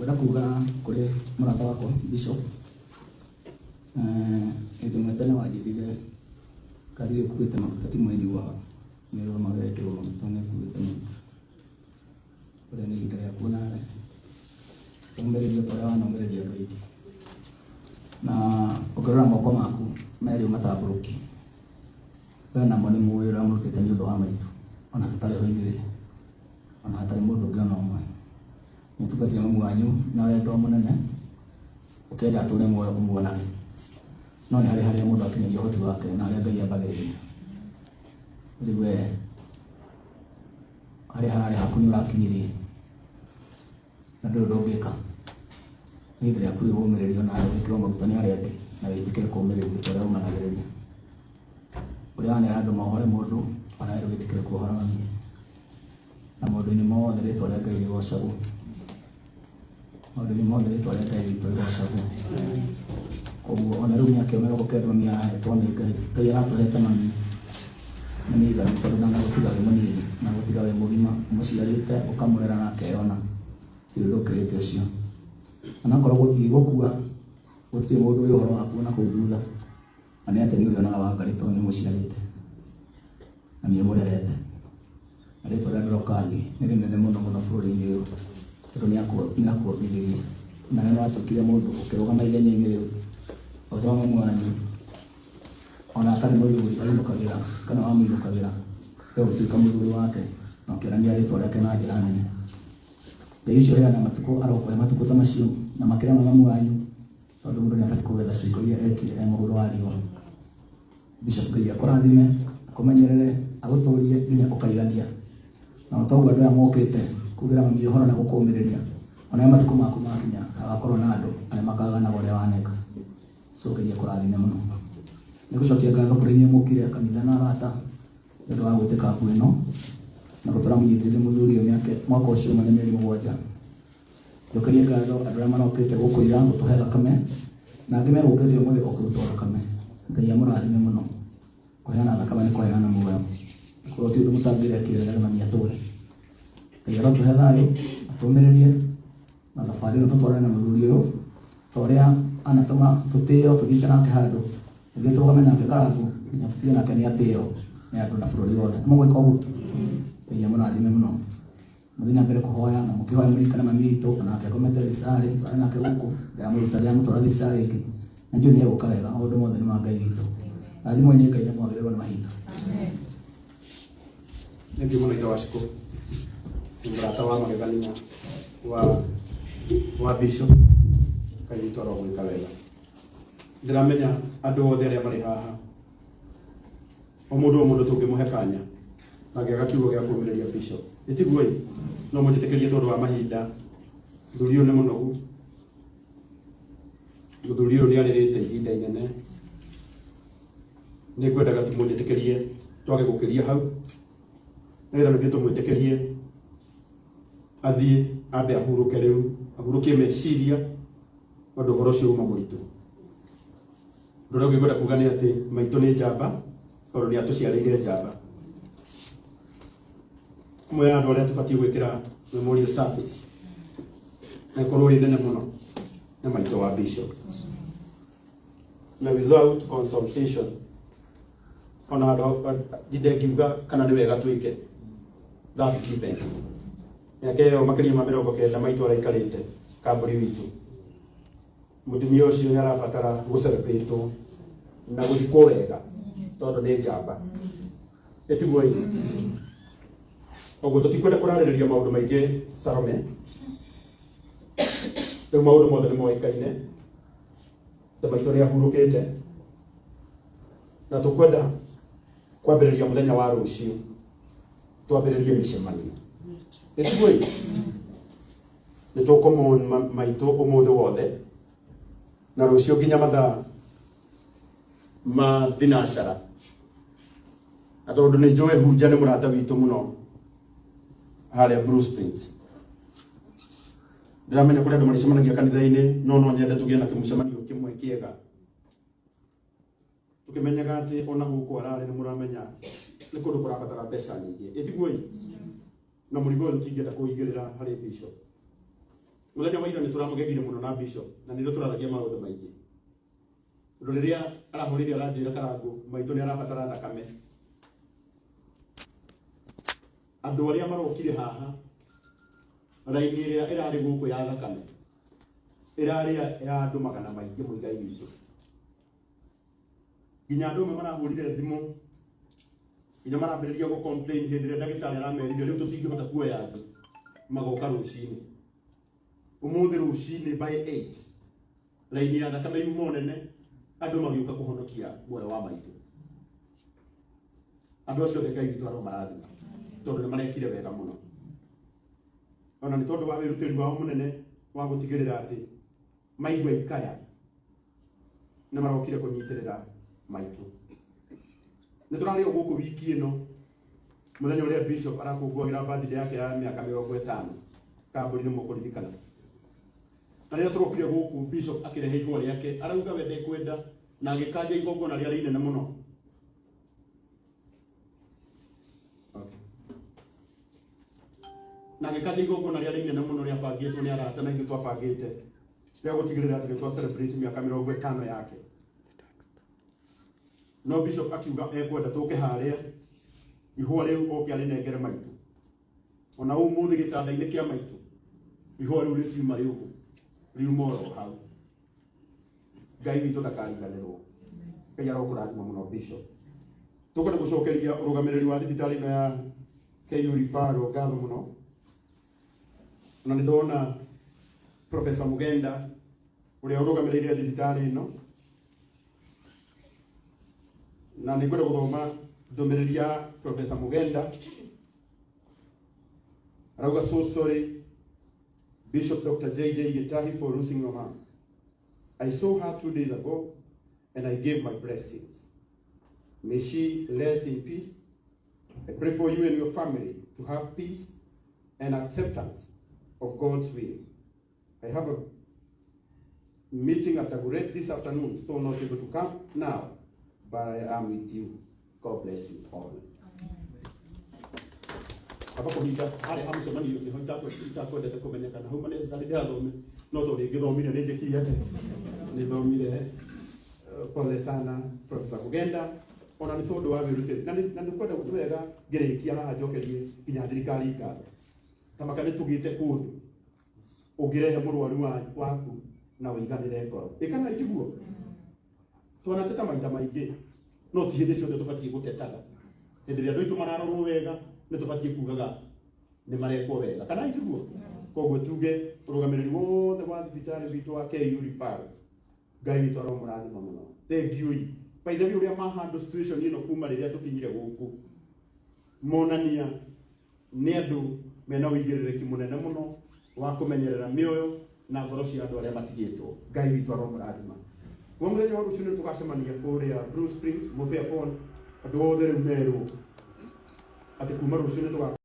Ngwenda kuga kuri murata wakwa Bishop ĩndĩ mwete nĩ wanjĩrire ngari ĩrĩa ĩkuĩte maguta ti mwenyi wa nĩrwo magekĩrwo maguta nĩ ĩkuĩte maguta ũrĩa nĩ ihinda rĩa kuona ũmĩrĩria ta ũrĩa wanomĩrĩria andũ aingĩ na ũkĩrora moko maku merĩ matambũrũki we namo nĩ mũĩ ũrĩa mũrutĩte nĩ ũndũ wa maitũ ona tũtarĩ ho ithuĩ ona hatarĩ mũndũ ũngĩ ona ũmwe mũtungatĩre mami wanyu na wendo mũnene ũkenda atũre muoyo ũmuonage no nĩ harĩa mũndũ akinyĩria ũhoti wake na harĩa Ngai ambagĩrĩria rĩu we harĩa hararĩ haku nĩ ũrakinyĩrie na ndũrĩ ũndũ ũngĩka nĩ hĩndĩ rĩaku rĩu ũmĩrĩrio na wĩkĩrwo maguta nĩ arĩa angĩ na wĩtĩkĩre kũũmĩrĩrio ta ũrĩa ũmanagĩrĩria ũrĩa wanĩra andũ mohore mũndũ ona we wĩtĩkĩre kuohora mami na maũndũ-inĩ mothe rĩtwa rĩa Ngai rĩgocagwo maũndũ-inĩ mothe rĩtwa rĩa Ngai ritũ rĩgocagwo koguo ona rĩu mĩaka 90 mami arahetwo nĩ Ngai Ngai aratũhete mami nĩ mĩiganu tondũ ndanagũtiga wĩ mũnini na gũtiga wĩ mũgima ũmũciarĩte ũkamũrera na akeyona ti ũndũ ũkĩrĩte ũcio onakorwo gũthiĩ gũkua gũtirĩ mũndũ ũrĩ ũhoro waku na kũu thutha na nĩ atĩ nĩ ũrĩonaga Wangarĩ tondũ nĩ mũciarĩte na nĩ ũmũrerete na rĩtwa rĩa Dorcas nĩ rĩnene mũno mũno bũrũri-inĩ ũyũ tondũ nĩ akuongithĩrie na nĩ watuĩkire mũndũ ũkĩrũgama ithenya-inĩ rĩu o ta mami wanyu ona atarĩ mũthuri ainũkagĩra kana wamũinũkagĩra we gũtuĩka mũthuri wake na ũkĩonania rĩtwa rĩake na njĩra nene Ngai ũcio heana matukũ arokuhe matukũ ta macio na makĩria ma mami wanyu tondũ mũndũ nĩ abatiĩ kũgetha ciĩko iria ekire mũhũro wa riũa Bishop Ngai akũrathime akũmenyerere agũtũrie nginya ũkaigania na toguo andũ aya mokĩte kugĩra mami ũhoro na gũkũũmĩrĩria ona matukũ maku makinya agakorwo na andũ arĩa makaganaga ũrĩa waneka so Ngai akũrathime mũno nĩ gũcokia ngatho kũrĩ inyuĩ mũkire kanitha na arata nĩ ũndũ wa gwĩtĩka nguo ĩno na gũtũra mũnyitĩrĩre mũthuri ũyũ mwaka ũcio ũmwe nĩ mĩeri 7 njokerie ngatho andũ arĩa marokĩte gũkũira gũtũhe thakame na angĩ megũkĩte ũmũthĩ okũrutwo thakame Ngai amũrathime mũno kũheana thakame nĩ kũheana muoyo korwo ti ũndũ mũtangĩrekĩrĩra mami atũre Ngai arotũhe thayũ atũmĩrĩrie na thabarĩ ĩno tũtwarane na mũthuri ũyũ ta ũrĩa anatũma tũtĩo tũthiĩte nake handũ ithuĩ tũrũgame nake Karangũ nginya tũtige nake nĩ atĩo nĩ andũ na bũrũri wothe mũgwĩka ũguo Ngai amũrathime mũno mũthiĩ na mbere kũhoya na mũkĩhoya mũririkane mami witũ nake akomete thibitarĩ twarĩ nake gũkũ ndĩramũtwara thibitarĩ ĩngĩ na ndiũ nĩ egũka wega maũndũ mothe nĩ ma Ngai witũ rathimo-inĩ Ngai nĩ mwagĩrĩrwo nĩ mahinda nĩ mũno ita wacikũ mũrata wa magegania wa Bishop Ngai witũ arogwĩka wega ndĩramenya andũ othe arĩa marĩ haha o mũndũ tũngĩmũhe kanya na ngĩaga kiugo gĩa kũũmĩrĩria Bishop ĩtiguoi no mũnjĩtĩkĩrie tondũ wa mahinda mũthuri ũyũ nĩ mũnogu mũthuri ũyũ nĩ arĩrĩte ihinda inene nĩ ngwendaga tũmũnjĩtĩkĩrie twage gũkĩria hau nĩgetha nĩthiĩ tũmwĩtĩkĩrie athiĩ ambe ahurũke rĩu ahurũkie meciria tondũ ũhoro ũcio uma mũritũ ũndũ ũrĩa ngwenda kuuga nĩ atĩ maitũ nĩ njamba tondũ nĩ atũciarĩire njamba ũmwe ya andũ arĩa tũbatiĩ gwĩkĩra memorial service na ĩkorwo ĩ nene mũno nĩ maitũ wa Bishop na without consultation ona andũ ngiuga kana nĩ wega twĩke that's given yake ĩyo makĩria ma 90 maitũ araikarĩte kambũri witũ mũtumia ũcio nĩ arabatara gũcelebrĩtwo na gũthikwo wega tondũ nĩ njamba ĩtiguoi ũguo tũtikwenda kũrarĩrĩria maũndũ maingĩ Salome rĩu maũndũ mothe nĩ moĩkaine ta maitũ nĩ ahurũkĩte na tũkwenda kwambĩrĩria mũthenya wa rũciũ twambĩrĩrie mĩcemanio ĩtiguoi nĩ tũkũmũona maitũ ũmũthĩ wothe na rũciũ nginya mathaa ma thinacara na tondũ nĩ njũĩ Hunja nĩ mũrata witũ mũno harĩa Bruce Springs ndĩramenya kũrĩa andũ marĩcemanagia kanitha-inĩ no nyende tũgĩe na kĩmũcemanio kĩmwe kĩega tũkĩmenyaga atĩ ona gũkũ ararĩ nĩ mũramenya nĩ kũndũ kũrabatara mbeca nyingĩ ĩtiguoi na mũrigo ũyũ tũtingĩenda kũigĩrĩra harĩ Bishop muthenya wa ira ni turamugegire muno na bishop na ndio turaragia maundu maingi riria arahurire aranjira Karangu maitu ni arabatara thakame andu aria marokire haha raini iria irari guku ya thakame irari ya andu magana maingi muigai witu ginya andu marahurire thimu ginya marambiriria go complain hindi ria ndagitari aramerire riu tutingihota kuoya andu magoka rucini umuthi rucini by 8 raini ya thakame yumo nene andu magiuka kuhonokia muoyo wa maitu andu acio Ngai witu aro marathima tondu ni marekire wega muno ona ni tondu wa wirutiri wao munene wa gutigirira ati maigwa ikaya ni marokire kunyitirira maitu ni turari guku wiki ino muthenya uria bishop arakungũagira birthday yake ya miaka 50 kamburi ni mukuririkana na rĩrĩa tũrokire gũkũ bishop akirehe igwa rĩake arauga we ndekwenda na agĩkanja igongona rĩarĩ inene mũno na agĩkanja igongona rĩarĩ inene mũno rĩabangĩtwo nĩ arata na ithuĩ twabangĩte rĩa gũtigĩrĩra atĩ nĩ twa celebrate miaka 50 yake no bishop akiuga ekwenda tũke harĩa ihũa rĩu oke arĩnengere maitũ ona ũmũthĩ gĩtanda-inĩ kĩa maitũ ihũa rĩu rĩtiuma rĩũgũ riumoro hau Ngai witu ndakariganĩrwo Ngai arokũrathima mũno bishop tukwenda gũcokeria ũrũgamĩrĩri wa thibitarĩ ĩno ya KU Referral ngatho mũno na nĩndona Professor Mugenda ũrĩa ũrũgamĩrĩire thibitarĩ ĩno na nĩngwenda gũthoma ndũmĩrĩri ya Professor Mugenda arauga so sorry Bishop Dr. J.J. Gitahi for losing your mom. I saw her 2 days ago and I gave my blessings. May she rest in peace. I pray for you and your family to have peace and acceptance of God's will. I have a meeting at Dagoretti this afternoon, so not able to come now, but I am with you. God bless you all. Aba kuhinga hari amucemanio ni hoita kwendete kumenyeka na huma necessary ndathome no to ngithomire ni njikiri ate ni thomire pole sana Professor Mugenda ona ni tondu wa wirutiri na ni kwenda wega ngirikia haha njokerie nginya thirikari ngatho tamaka ni tugite kundu ungirehe murwaru waku na wiganire ngoro ikana itiguo twana teta maita maingi no ti hindi ciothe tubatie gutetaga hindi ria andu itu mararorwo wega ni tubatie kugaga ni marekwo wega kana itiguo koguo tuge urugamiriri wothe wa thibitari witu wa KU Referral Ngai witu aro murathima muno thank you by the way uria handle situation ino kuma riria tukinyire guku monania ni andu mena wigirĩrĩki munene muno wa kumenyerera mioyo na ngoro cia andu aria matigitwo Ngai witu aro murathima wa muthenya wa rucio ni tugacemania kuria Blue Springs Mobile Phone andu othe riu meru ati kuma rucio ni tuga